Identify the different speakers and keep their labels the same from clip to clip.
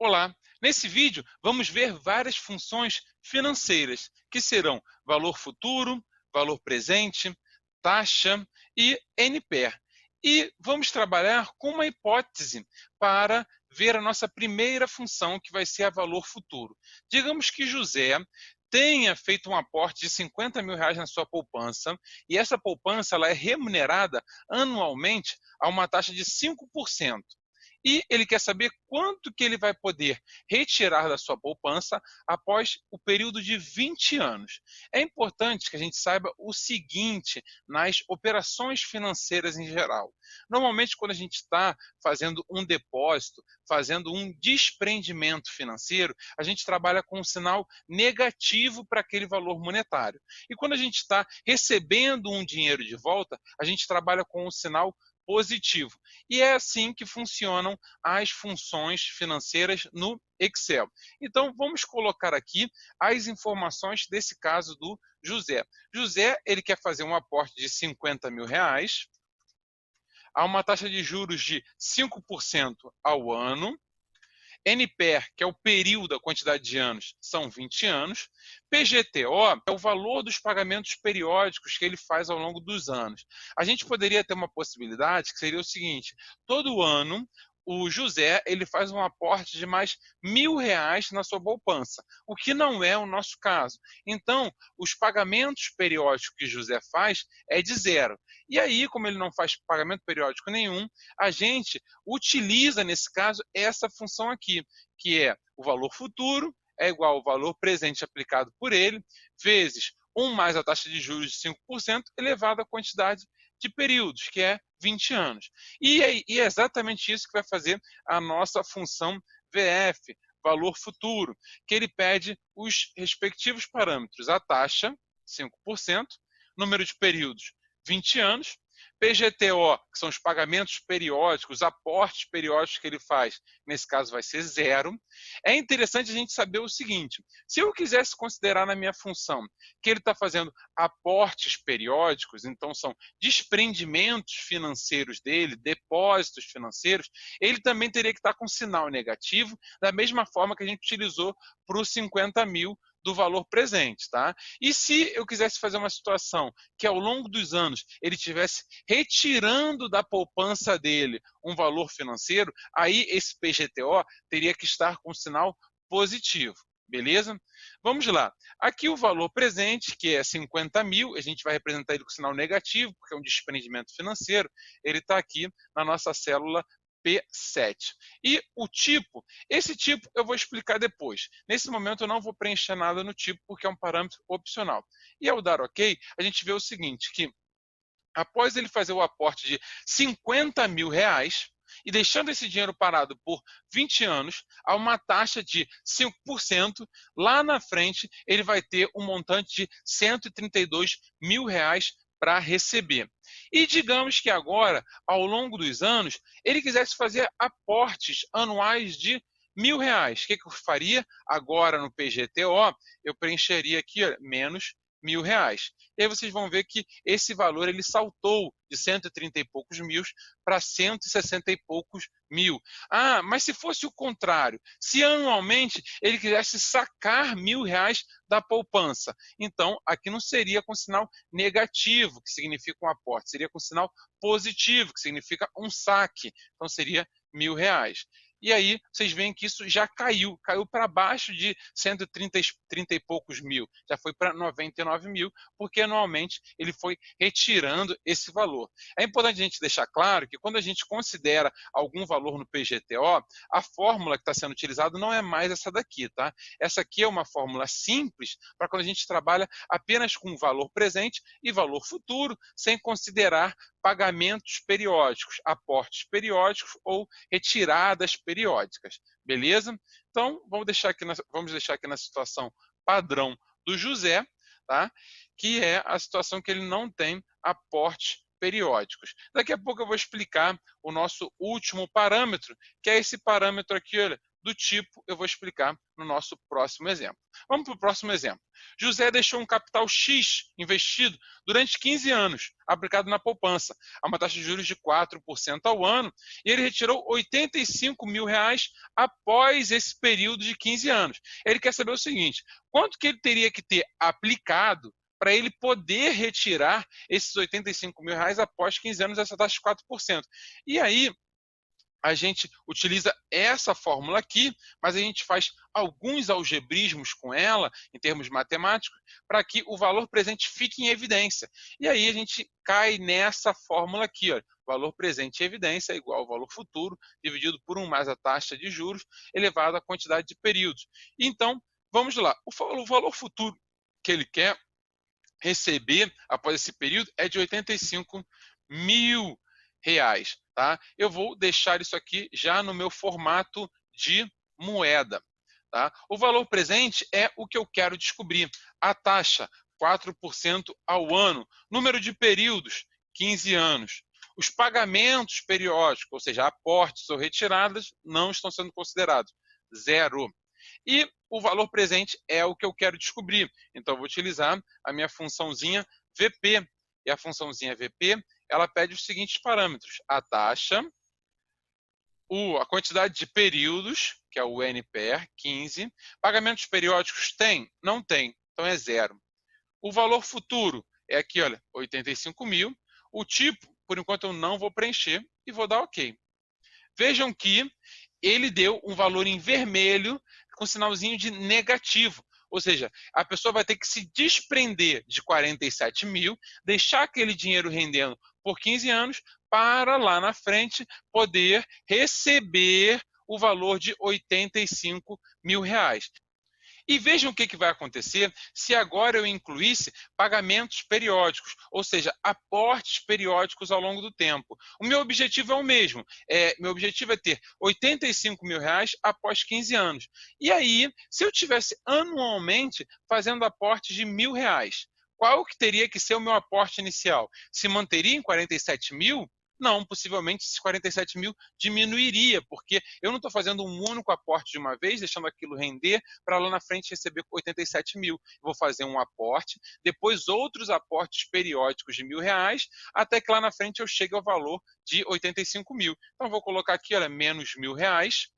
Speaker 1: Olá! Nesse vídeo, vamos ver várias funções financeiras, que serão valor futuro, valor presente, taxa e NPER. E vamos trabalhar com uma hipótese para ver a nossa primeira função, que vai ser a valor futuro. Digamos que José tenha feito um aporte de R$ 50.000 na sua poupança, e essa poupança ela é remunerada anualmente a uma taxa de 5%. E ele quer saber quanto que ele vai poder retirar da sua poupança após o período de 20 anos. É importante que a gente saiba o seguinte nas operações financeiras em geral. Normalmente, quando a gente está fazendo um depósito, fazendo um desprendimento financeiro, a gente trabalha com um sinal negativo para aquele valor monetário. E quando a gente está recebendo um dinheiro de volta, a gente trabalha com um sinal positivo. E é assim que funcionam as funções financeiras no Excel. Então, vamos colocar aqui as informações desse caso do José. José, ele quer fazer um aporte de R$ 50.000 a uma taxa de juros de 5% ao ano. NPER, que é o período, a quantidade de anos, são 20 anos. PGTO é o valor dos pagamentos periódicos que ele faz ao longo dos anos. A gente poderia ter uma possibilidade que seria o seguinte: todo ano o José ele faz um aporte de mais R$ 1.000 na sua poupança, o que não é o nosso caso. Então, os pagamentos periódicos que José faz é de zero. E aí, como ele não faz pagamento periódico nenhum, a gente utiliza, nesse caso, essa função aqui, que é o valor futuro é igual ao valor presente aplicado por ele, vezes 1 mais a taxa de juros de 5%, elevado à quantidade de períodos, que é 20 anos. E é exatamente isso que vai fazer a nossa função VF, valor futuro, que ele pede os respectivos parâmetros, a taxa, 5%, número de períodos, 20 anos, PGTO, que são os pagamentos periódicos, aportes periódicos que ele faz, nesse caso vai ser zero. É interessante a gente saber o seguinte: se eu quisesse considerar na minha função que ele está fazendo aportes periódicos, então são desprendimentos financeiros dele, depósitos financeiros, ele também teria que estar com sinal negativo, da mesma forma que a gente utilizou para os 50.000 do valor presente, tá? E se eu quisesse fazer uma situação que ao longo dos anos ele tivesse retirando da poupança dele um valor financeiro, aí esse PGTO teria que estar com sinal positivo, beleza? Vamos lá. Aqui o valor presente, que é 50.000, a gente vai representar ele com sinal negativo, porque é um desprendimento financeiro, ele está aqui na nossa célula P7. E o tipo, esse tipo eu vou explicar depois. Nesse momento eu não vou preencher nada no tipo, porque é um parâmetro opcional. E ao dar OK, a gente vê o seguinte, que após ele fazer o aporte de R$ 50.000 e deixando esse dinheiro parado por 20 anos, a uma taxa de 5%, lá na frente ele vai ter um montante de R$ 132.000 para receber. E digamos que agora, ao longo dos anos, ele quisesse fazer aportes anuais de R$ 1.000. O que eu faria? Agora no PGTO, eu preencheria aqui menos R$ 1.000. E aí vocês vão ver que esse valor ele saltou de 130 e poucos mil para 160 e poucos mil. Ah, mas se fosse o contrário, se anualmente ele quisesse sacar R$ 1.000 da poupança, então aqui não seria com sinal negativo, que significa um aporte, seria com sinal positivo, que significa um saque, então seria R$ 1.000. E aí vocês veem que isso já caiu para baixo de 130 e poucos mil, já foi para 99.000, porque anualmente ele foi retirando esse valor. É importante a gente deixar claro que quando a gente considera algum valor no PGTO, a fórmula que está sendo utilizada não é mais essa daqui, tá? Essa aqui é uma fórmula simples para quando a gente trabalha apenas com valor presente e valor futuro, sem considerar pagamentos periódicos, aportes periódicos ou retiradas periódicas, beleza? Então, vamos deixar aqui na situação padrão do José, tá? Que é a situação que ele não tem aportes periódicos. Daqui a pouco eu vou explicar o nosso último parâmetro, que é esse parâmetro aqui, olha, do tipo eu vou explicar no nosso próximo exemplo. Vamos para o próximo exemplo. José deixou um capital X investido durante 15 anos, aplicado na poupança, a uma taxa de juros de 4% ao ano, e ele retirou R$ 85.000 após esse período de 15 anos. Ele quer saber o seguinte: quanto que ele teria que ter aplicado para ele poder retirar esses R$ 85.000 após 15 anos, essa taxa de 4%. E aí, a gente utiliza essa fórmula aqui, mas a gente faz alguns algebrismos com ela, em termos matemáticos, para que o valor presente fique em evidência. E aí a gente cai nessa fórmula aqui, ó. Valor presente em evidência é igual ao valor futuro, dividido por 1 mais a taxa de juros, elevado à quantidade de períodos. Então, vamos lá. O valor futuro que ele quer receber após esse período é de R$ 85.000. Tá? Eu vou deixar isso aqui já no meu formato de moeda. Tá? O valor presente é o que eu quero descobrir. A taxa, 4% ao ano. Número de períodos, 15 anos. Os pagamentos periódicos, ou seja, aportes ou retiradas, não estão sendo considerados. 0. E o valor presente é o que eu quero descobrir. Então, eu vou utilizar a minha funçãozinha VP. E a funçãozinha VP, ela pede os seguintes parâmetros: a taxa, a quantidade de períodos, que é o NPR, 15. Pagamentos periódicos tem? Não tem, então é 0. O valor futuro é aqui, olha, 85.000. O tipo, por enquanto, eu não vou preencher e vou dar OK. Vejam que ele deu um valor em vermelho com sinalzinho de negativo. Ou seja, a pessoa vai ter que se desprender de 47.000, deixar aquele dinheiro rendendo por 15 anos, para lá na frente poder receber o valor de R$ 85.000. E vejam o que vai acontecer se agora eu incluísse pagamentos periódicos, ou seja, aportes periódicos ao longo do tempo. O meu objetivo é o mesmo. Meu objetivo é ter R$ 85.000 após 15 anos. E aí, se eu tivesse anualmente fazendo aportes de R$ 1.000, qual que teria que ser o meu aporte inicial? Se manteria em 47.000? Não, possivelmente esses 47.000 diminuiria, porque eu não estou fazendo um único aporte de uma vez, deixando aquilo render, para lá na frente receber 87.000. Eu vou fazer um aporte, depois outros aportes periódicos de R$ 1.000, até que lá na frente eu chegue ao valor de 85.000. Então, eu vou colocar aqui, olha, menos R$ 1.000,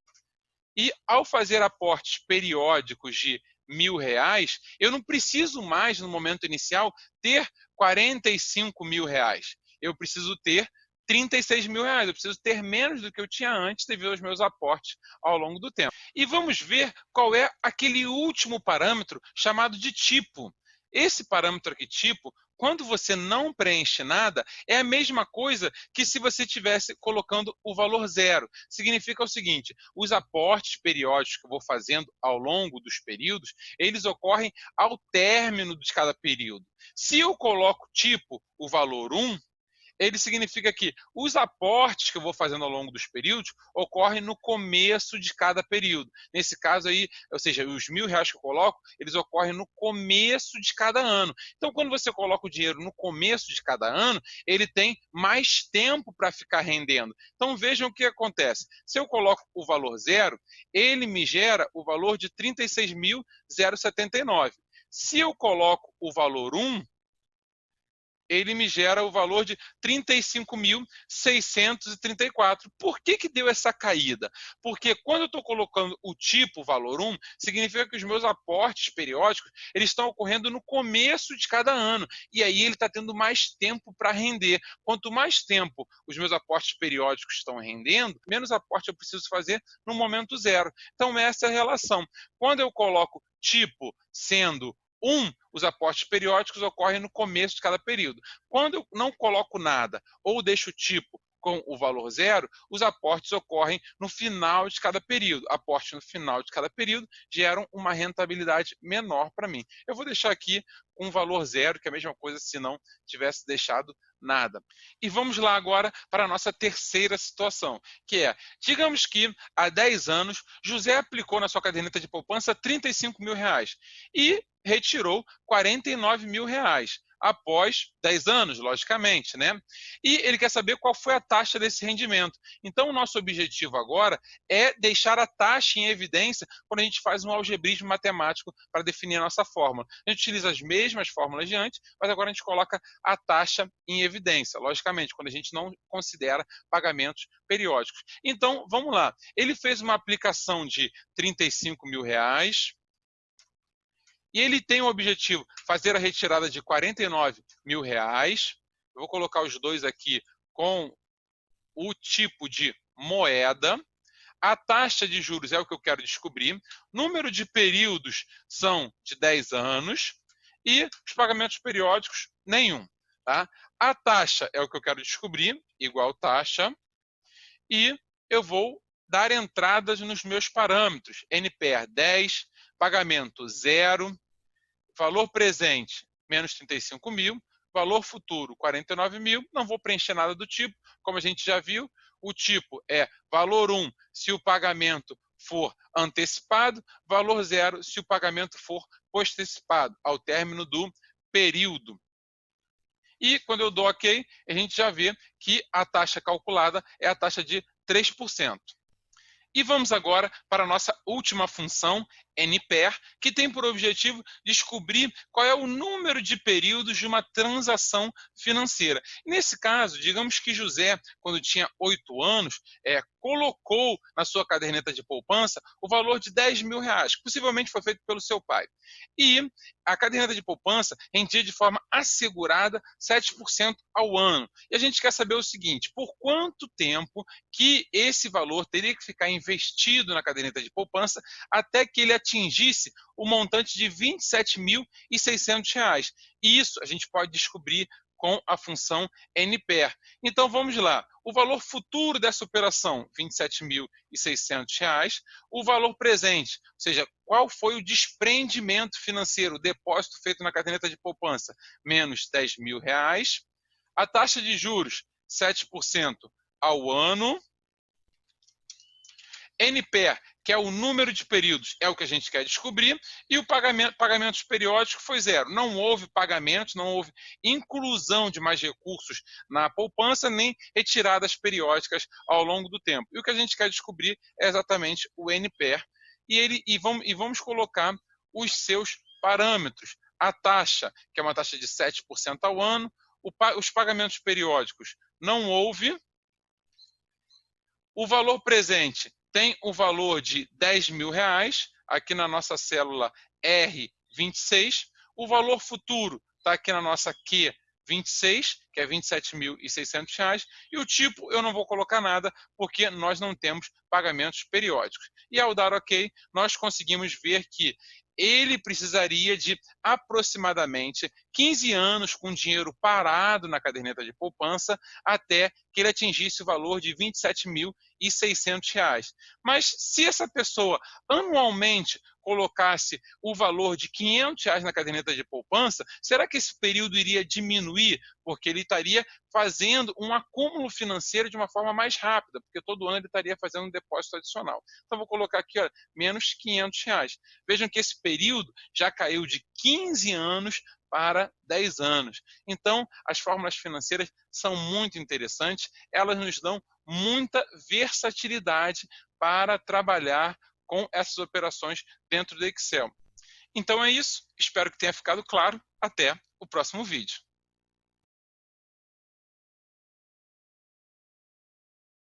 Speaker 1: e ao fazer aportes periódicos de R$ 1.000, eu não preciso mais, no momento inicial, ter R$ 45.000. Eu preciso ter R$ 36.000. Eu preciso ter menos do que eu tinha antes devido aos meus aportes ao longo do tempo. E vamos ver qual é aquele último parâmetro chamado de tipo. Esse parâmetro aqui, tipo, quando você não preenche nada, é a mesma coisa que se você estivesse colocando o valor 0. Significa o seguinte: os aportes periódicos que eu vou fazendo ao longo dos períodos, eles ocorrem ao término de cada período. Se eu coloco tipo o valor 1, ele significa que os aportes que eu vou fazendo ao longo dos períodos ocorrem no começo de cada período. Nesse caso aí, ou seja, os R$ 1.000 que eu coloco, eles ocorrem no começo de cada ano. Então, quando você coloca o dinheiro no começo de cada ano, ele tem mais tempo para ficar rendendo. Então, vejam o que acontece. Se eu coloco o valor 0, ele me gera o valor de R$ 36.079. Se eu coloco o valor 1, ele me gera o valor de 35.634. Por que deu essa caída? Porque quando eu estou colocando o tipo valor 1, significa que os meus aportes periódicos eles estão ocorrendo no começo de cada ano. E aí ele está tendo mais tempo para render. Quanto mais tempo os meus aportes periódicos estão rendendo, menos aporte eu preciso fazer no momento 0. Então, essa é a relação. Quando eu coloco tipo sendo 1, os aportes periódicos ocorrem no começo de cada período. Quando eu não coloco nada ou deixo o tipo com o valor 0, os aportes ocorrem no final de cada período. Aportes no final de cada período geram uma rentabilidade menor para mim. Eu vou deixar aqui com o valor 0, que é a mesma coisa se não tivesse deixado nada. E vamos lá agora para a nossa terceira situação, que é, digamos que há 10 anos, José aplicou na sua caderneta de poupança R$ 35.000 e retirou R$ 49.000 após 10 anos, logicamente, né? E ele quer saber qual foi a taxa desse rendimento. Então, o nosso objetivo agora é deixar a taxa em evidência quando a gente faz um algebrismo matemático para definir a nossa fórmula. A gente utiliza as mesmas fórmulas de antes, mas agora a gente coloca a taxa em evidência, logicamente, quando a gente não considera pagamentos periódicos. Então, vamos lá. Ele fez uma aplicação de 35 mil reais, e ele tem o objetivo fazer a retirada de 49 mil reais. Eu vou colocar os dois aqui com o tipo de moeda. A taxa de juros é o que eu quero descobrir. Número de períodos são de 10 anos. E os pagamentos periódicos, nenhum. Tá? A taxa é o que eu quero descobrir, igual taxa. E eu vou dar entradas nos meus parâmetros. NPR 10, pagamento 0, valor presente menos 35 mil, valor futuro 49 mil, não vou preencher nada do tipo, como a gente já viu, o tipo é valor 1 se o pagamento for antecipado, valor 0 se o pagamento for postecipado, ao término do período. E quando eu dou OK, a gente já vê que a taxa calculada é a taxa de 3%. E vamos agora para a nossa última função, NPER, que tem por objetivo descobrir qual é o número de períodos de uma transação financeira. Nesse caso, digamos que José, quando tinha 8 anos, colocou na sua caderneta de poupança o valor de 10 mil reais, que possivelmente foi feito pelo seu pai. E a caderneta de poupança rendia de forma assegurada 7% ao ano. E a gente quer saber o seguinte, por quanto tempo que esse valor teria que ficar investido na caderneta de poupança até que ele atingisse o montante de R$ 27.600. E isso a gente pode descobrir com a função NPER. Então vamos lá. O valor futuro dessa operação, R$ 27.600. O valor presente, ou seja, qual foi o desprendimento financeiro, o depósito feito na caderneta de poupança, menos R$ 10 mil. A taxa de juros, 7% ao ano. NPER, que é o número de períodos, é o que a gente quer descobrir, e o pagamentos periódicos foi 0. Não houve pagamentos, não houve inclusão de mais recursos na poupança, nem retiradas periódicas ao longo do tempo. E o que a gente quer descobrir é exatamente o NPER, e vamos colocar os seus parâmetros. A taxa, que é uma taxa de 7% ao ano, os pagamentos periódicos, não houve. O valor presente tem o valor de 10 mil reais, aqui na nossa célula R26. O valor futuro está aqui na nossa Q26, que é R$ 27.600. E o tipo eu não vou colocar nada, porque nós não temos pagamentos periódicos. E ao dar OK, nós conseguimos ver que ele precisaria de aproximadamente 15 anos com dinheiro parado na caderneta de poupança até que ele atingisse o valor de R$ 27.600. Mas se essa pessoa anualmente colocasse o valor de R$ 500 na caderneta de poupança, será que esse período iria diminuir? Porque ele estaria fazendo um acúmulo financeiro de uma forma mais rápida, porque todo ano ele estaria fazendo um depósito adicional. Então, vou colocar aqui, ó, menos R$ 500. Vejam que esse período já caiu de 15 anos para 10 anos. Então, as fórmulas financeiras são muito interessantes, elas nos dão muita versatilidade para trabalhar com essas operações dentro do Excel. Então é isso, espero que tenha ficado claro. Até o próximo vídeo.